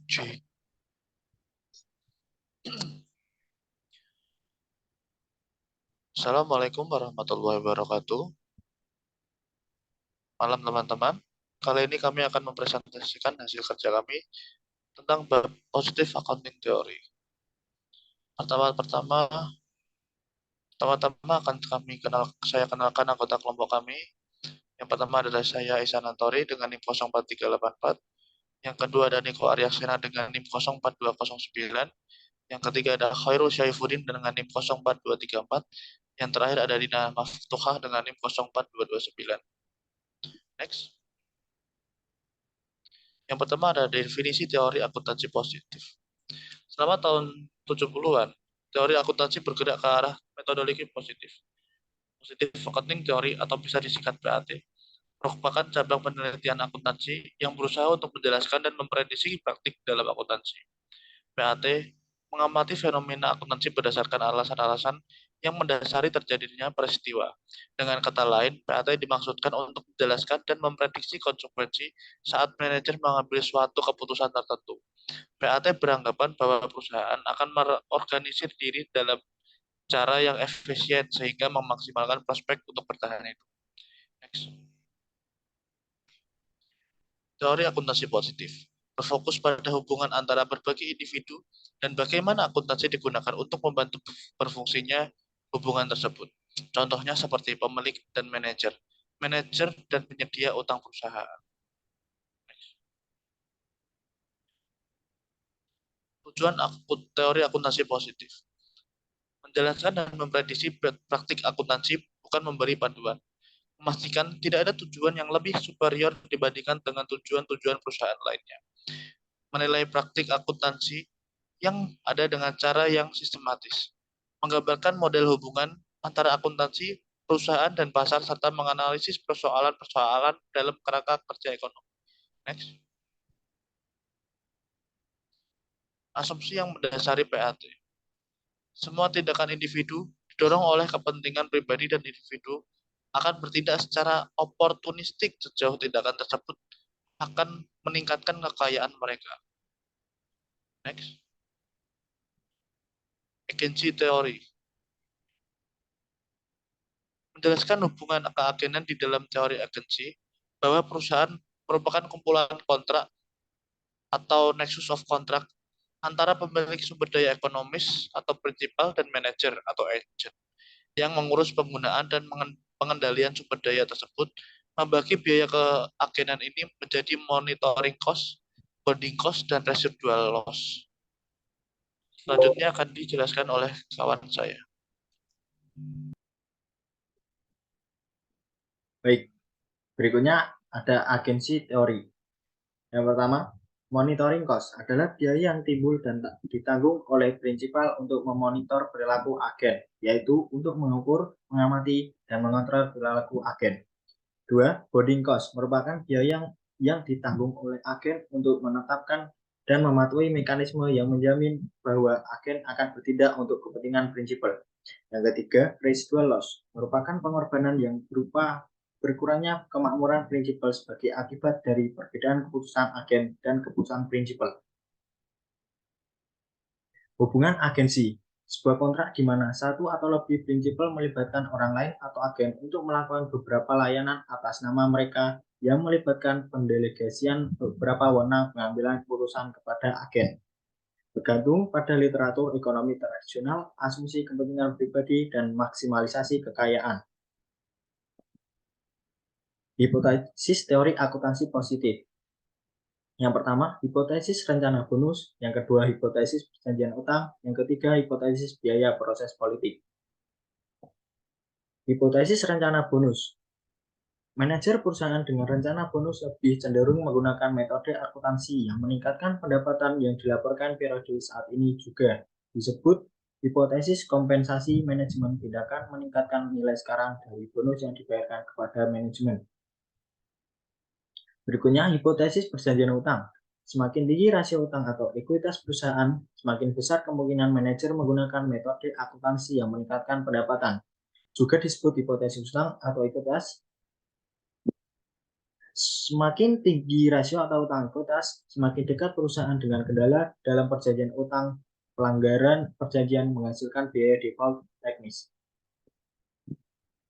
J. Assalamualaikum warahmatullahi wabarakatuh. Malam teman-teman. Kali ini kami akan mempresentasikan hasil kerja kami tentang bab Positive Accounting Theory. Pertama-tama akan saya kenalkan anggota kelompok kami. Yang pertama adalah saya Ihsan Antori dengan NIM 04384. Yang kedua ada Niko Aryaksena dengan NIM 04209. Yang ketiga ada Khairul Syaifuddin dengan NIM 04234. Yang terakhir ada Dina Maftuhah dengan NIM 04229. Next. Yang pertama ada definisi teori akuntansi positif. Selama tahun 70-an, teori akuntansi bergerak ke arah metodologi positif. Positive Accounting Theory atau bisa disingkat PAT, merupakan cabang penelitian akuntansi yang berusaha untuk menjelaskan dan memprediksi praktik dalam akuntansi. PAT mengamati fenomena akuntansi berdasarkan alasan-alasan yang mendasari terjadinya peristiwa. Dengan kata lain, PAT dimaksudkan untuk menjelaskan dan memprediksi konsekuensi saat manajer mengambil suatu keputusan tertentu. PAT beranggapan bahwa perusahaan akan mengorganisir diri dalam cara yang efisien sehingga memaksimalkan prospek untuk bertahan hidup. Next. Teori akuntansi positif berfokus pada hubungan antara berbagai individu dan bagaimana akuntansi digunakan untuk membantu berfungsinya hubungan tersebut. Contohnya seperti pemilik dan manajer dan penyedia utang perusahaan. Tujuan teori akuntansi positif menjelaskan dan memprediksi praktik akuntansi, bukan memberi panduan. Memastikan tidak ada tujuan yang lebih superior dibandingkan dengan tujuan-tujuan perusahaan lainnya. Menilai praktik akuntansi yang ada dengan cara yang sistematis. Menggambarkan model hubungan antara akuntansi, perusahaan, dan pasar, serta menganalisis persoalan-persoalan dalam kerangka kerja ekonomi. Next. Asumsi yang mendasari PAT. Semua tindakan individu didorong oleh kepentingan pribadi dan individu akan bertindak secara oportunistik sejauh tindakan tersebut akan meningkatkan kekayaan mereka. Next. Agency teori menjelaskan hubungan keagenan di dalam teori agensi bahwa perusahaan merupakan kumpulan kontrak atau nexus of contract antara pemilik sumber daya ekonomis atau prinsipal dan manajer atau agent yang mengurus penggunaan dan pengendalian sumber daya tersebut. Membagi biaya keagenan ini menjadi monitoring cost, bonding cost, dan residual loss. Selanjutnya akan dijelaskan oleh kawan saya. Baik, berikutnya ada agensi teori. Yang pertama, monitoring cost adalah biaya yang timbul dan ditanggung oleh prinsipal untuk memonitor perilaku agen, yaitu untuk mengukur, mengamati, dan mengontrol perilaku agen. 2. Boarding cost merupakan biaya yang ditanggung oleh agen untuk menetapkan dan mematuhi mekanisme yang menjamin bahwa agen akan bertindak untuk kepentingan prinsipal. Yang ketiga, residual loss merupakan pengorbanan yang berupa berkurangnya kemakmuran prinsipal sebagai akibat dari perbedaan keputusan agen dan keputusan prinsipal. Hubungan agensi sebuah kontrak di mana satu atau lebih prinsipal melibatkan orang lain atau agen untuk melakukan beberapa layanan atas nama mereka yang melibatkan pendelegasian beberapa wewenang pengambilan keputusan kepada agen. Bergantung pada literatur ekonomi tradisional, asumsi kepentingan pribadi, dan maksimalisasi kekayaan. Hipotesis teori akuntansi positif. Yang pertama, hipotesis rencana bonus. Yang kedua, hipotesis perjanjian utang. Yang ketiga, hipotesis biaya proses politik. Hipotesis rencana bonus. Manajer perusahaan dengan rencana bonus lebih cenderung menggunakan metode akuntansi yang meningkatkan pendapatan yang dilaporkan periode saat ini juga disebut hipotesis kompensasi manajemen tindakan meningkatkan nilai sekarang dari bonus yang dibayarkan kepada manajemen. Berikutnya, hipotesis perjanjian utang. Semakin tinggi rasio utang atau ekuitas perusahaan, semakin besar kemungkinan manajer menggunakan metode akuntansi yang meningkatkan pendapatan. Juga disebut hipotesis utang atau ekuitas. Semakin tinggi rasio atau utang ekuitas, semakin dekat perusahaan dengan kendala dalam perjanjian utang. Pelanggaran perjanjian menghasilkan biaya default teknis.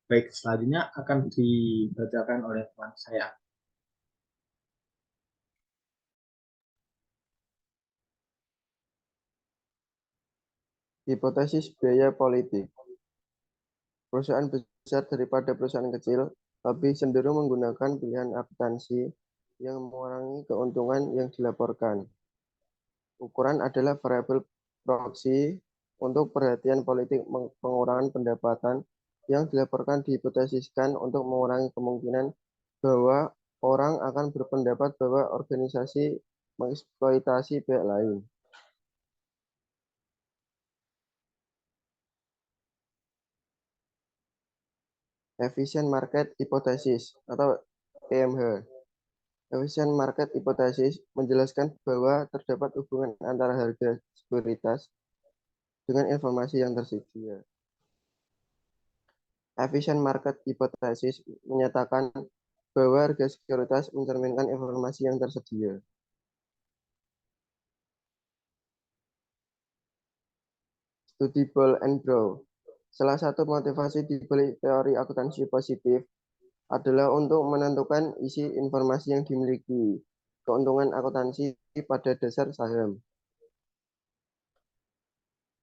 Baik, selanjutnya akan dibacakan oleh teman saya. Hipotesis biaya politik. Perusahaan besar daripada perusahaan kecil lebih cenderung menggunakan pilihan akuntansi yang mengurangi keuntungan yang dilaporkan. Ukuran adalah variabel proksi untuk perhatian politik pengurangan pendapatan yang dilaporkan dihipotesiskan untuk mengurangi kemungkinan bahwa orang akan berpendapat bahwa organisasi mengeksploitasi pihak lain. Efficient Market Hypothesis atau EMH. Efficient Market Hypothesis menjelaskan bahwa terdapat hubungan antara harga sekuritas dengan informasi yang tersedia. Efficient Market Hypothesis menyatakan bahwa harga sekuritas mencerminkan informasi yang tersedia. Studi Ball and Brow. Salah satu motivasi di balik teori akuntansi positif adalah untuk menentukan isi informasi yang dimiliki, keuntungan akuntansi pada dasar saham.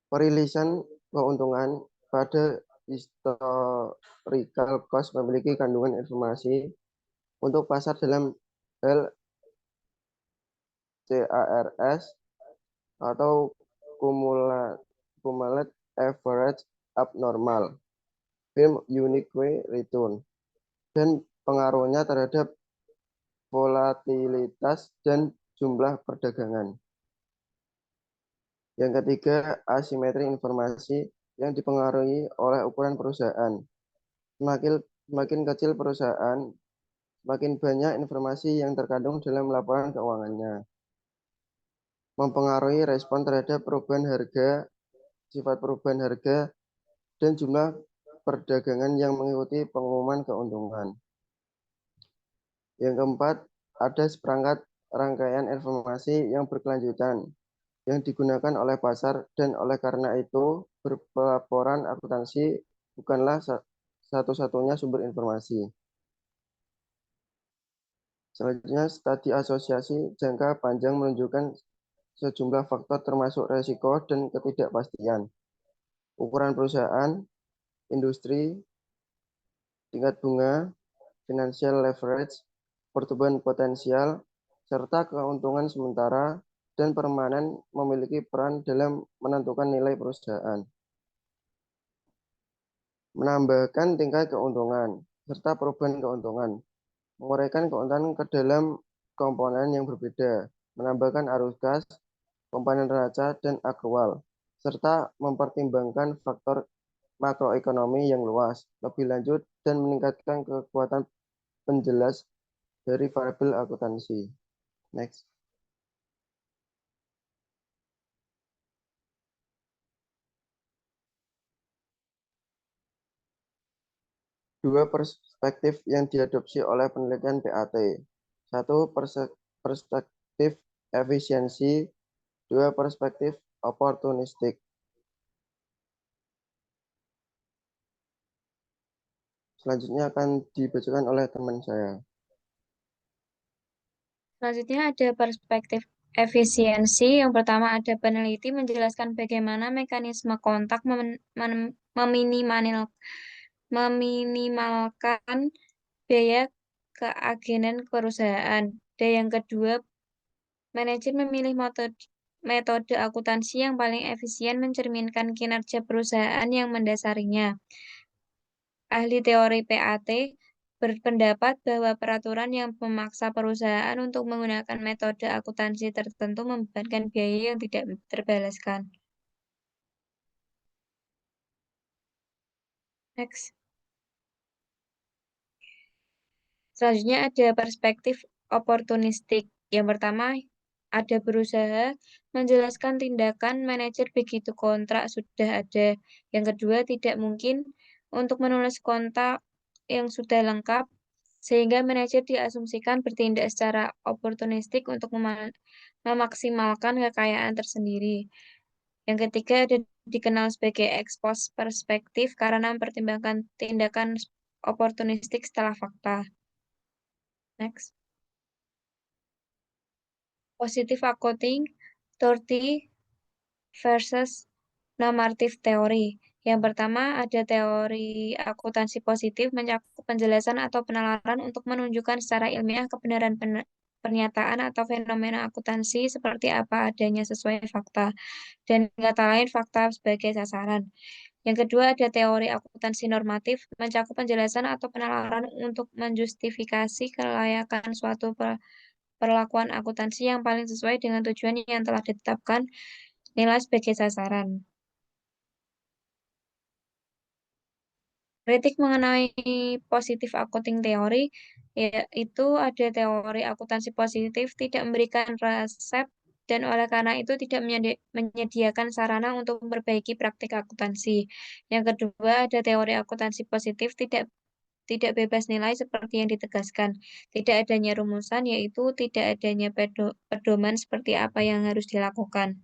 Perilisan keuntungan pada historical cost memiliki kandungan informasi untuk pasar dalam hal CARS atau cumulative average abnormal firm unique return dan pengaruhnya terhadap volatilitas dan jumlah perdagangan. Yang ketiga, asimetri informasi yang dipengaruhi oleh ukuran perusahaan. Semakin kecil perusahaan, semakin banyak informasi yang terkandung dalam laporan keuangannya. Mempengaruhi respon terhadap perubahan harga, sifat perubahan harga, dan jumlah perdagangan yang mengikuti pengumuman keuntungan. Yang keempat, ada seperangkat rangkaian informasi yang berkelanjutan yang digunakan oleh pasar dan oleh karena itu pelaporan akuntansi bukanlah satu-satunya sumber informasi. Selanjutnya, studi asosiasi jangka panjang menunjukkan sejumlah faktor termasuk resiko dan ketidakpastian. Ukuran perusahaan, industri, tingkat bunga, financial leverage, pertumbuhan potensial, serta keuntungan sementara dan permanen memiliki peran dalam menentukan nilai perusahaan. Menambahkan tingkat keuntungan, serta perubahan keuntungan. Menguraikan keuntungan ke dalam komponen yang berbeda, menambahkan arus kas, komponen neraca, dan akrual, serta mempertimbangkan faktor makroekonomi yang luas, lebih lanjut, dan meningkatkan kekuatan penjelas dari variabel akuntansi. Next. Dua perspektif yang diadopsi oleh penelitian PAT. Satu, perspektif efisiensi. Dua, perspektif opportunistik. Selanjutnya akan dibacakan oleh teman saya. Selanjutnya ada perspektif efisiensi. Yang pertama ada peneliti menjelaskan bagaimana mekanisme kontak meminimalkan biaya keagenan perusahaan. Dan yang kedua, manajer memilih metode akuntansi yang paling efisien mencerminkan kinerja perusahaan yang mendasarinya. Ahli teori PAT berpendapat bahwa peraturan yang memaksa perusahaan untuk menggunakan metode akuntansi tertentu membebankan biaya yang tidak terbalaskan. Next. Selanjutnya ada perspektif oportunistik. Yang pertama, ada berusaha menjelaskan tindakan manajer begitu kontrak sudah ada. Yang kedua, tidak mungkin untuk menulis kontrak yang sudah lengkap sehingga manajer diasumsikan bertindak secara oportunistik untuk memaksimalkan kekayaan tersendiri. Yang ketiga ada dikenal sebagai ex post perspektif karena mempertimbangkan tindakan oportunistik setelah fakta. Next. Positive accounting theory versus normative theory. Yang pertama ada teori akuntansi positif mencakup penjelasan atau penalaran untuk menunjukkan secara ilmiah kebenaran pernyataan atau fenomena akuntansi seperti apa adanya sesuai fakta dan kata lain fakta sebagai sasaran. Yang kedua ada teori akuntansi normatif mencakup penjelasan atau penalaran untuk menjustifikasi kelayakan suatu perlakuan akuntansi yang paling sesuai dengan tujuan yang telah ditetapkan nilai sebagai sasaran. Kritik mengenai positif accounting teori, yaitu ada teori akuntansi positif tidak memberikan resep dan oleh karena itu tidak menyediakan sarana untuk memperbaiki praktik akuntansi. Yang kedua, ada teori akuntansi positif tidak bebas nilai seperti yang ditegaskan. Tidak adanya rumusan, yaitu tidak adanya pedoman seperti apa yang harus dilakukan.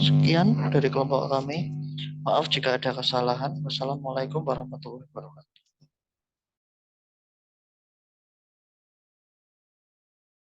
Sekian dari kelompok kami. Maaf jika ada kesalahan. Wassalamualaikum warahmatullahi wabarakatuh.